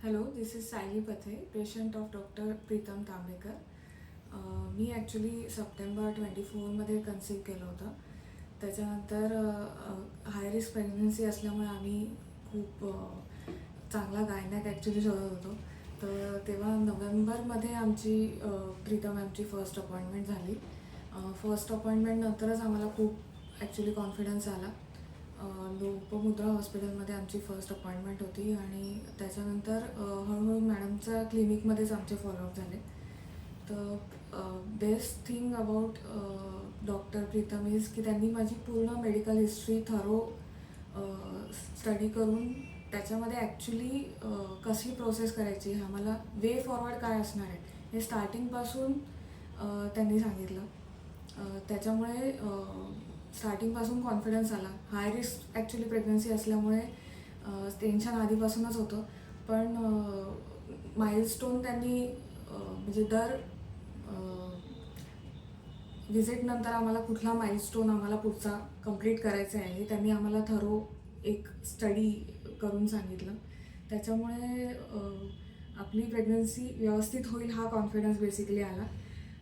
Hello, this is Sayali Pathe, patient of doctor Pritam Tambekar. मी actually September 24मध्ये conceive केलं होतं. त्याच्यानंतर हाय रिस्क प्रेग्नन्सी असल्यामुळे आम्ही खूप चांगला गायनॅक ॲक्च्युली शोधत होतो. तर तेव्हा नोव्हेंबरमध्ये आमची प्रीतम मॅमची फर्स्ट अपॉइंटमेंट झाली. फर्स्ट अपॉइंटमेंटनंतरच आम्हाला खूप ॲक्च्युली कॉन्फिडन्स आला. लोकमुद्रा हॉस्पिटलमध्ये आमची फर्स्ट अपॉइंटमेंट होती आणि त्याच्यानंतर हळूहळू मॅडमच्या क्लिनिकमध्येच आमचे फॉलोअप झाले. तर best thing about doctor Pritam is की त्यांनी माझी पूर्ण मेडिकल हिस्ट्री थरो स्टडी करून त्याच्यामध्ये ॲक्च्युली कशी प्रोसेस करायची, आम्हाला वे फॉरवर्ड काय असणार आहे हे स्टार्टिंगपासून त्यांनी सांगितलं. त्याच्यामुळे स्टार्टिंगपासून कॉन्फिडन्स आला. हाय रिस्क ॲक्च्युली प्रेग्नन्सी असल्यामुळे टेन्शन आधीपासूनच होतं. पण माइलस्टोन त्यांनी म्हणजे दर व्हिजिटनंतर आम्हाला कुठला माइलस्टोन आम्हाला पुढचा कंप्लीट करायचा आहे हे त्यांनी आम्हाला थरो एक स्टडी करून सांगितलं. त्याच्यामुळे आपली प्रेग्नन्सी व्यवस्थित होईल हा कॉन्फिडन्स बेसिकली आला.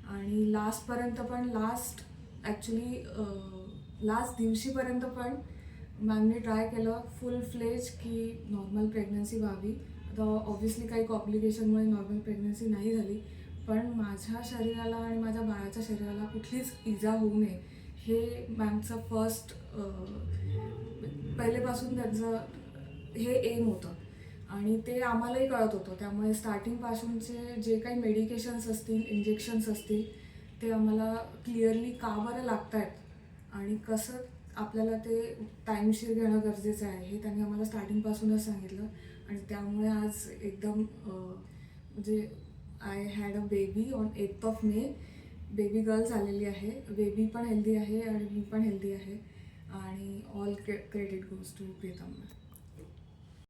आणि लास्टपर्यंत पण ॲक्च्युली लास्ट दिवशीपर्यंत पण मॅमने ट्राय केलं फुल फ्लेज की नॉर्मल प्रेग्नन्सी व्हावी. आता ऑब्व्हियसली काही कॉम्प्लिकेशनमुळे नॉर्मल प्रेग्नन्सी नाही झाली, पण माझ्या शरीराला आणि माझ्या बाळाच्या शरीराला कुठलीच इजा होऊ नये हे मॅमचं फर्स्ट पहिलेपासून त्यांचं हे एम होतं आणि ते आम्हालाही कळत होतं. त्यामुळे स्टार्टिंगपासूनचे जे काही मेडिकेशन्स असतील, इंजेक्शन्स असतील ते आम्हाला क्लिअरली का बरं लागत आहेत आणि कसं आपल्याला ते टाईमशीर घेणं गरजेचं आहे हे त्यांनी आम्हाला स्टार्टिंगपासूनच सांगितलं. आणि त्यामुळे आज एकदम म्हणजे I had a baby on 8th of May. Baby girl झालेली आहे. बेबी पण हेल्दी आहे आणि मी पण हेल्दी आहे. आणि all credit goes to Pritam.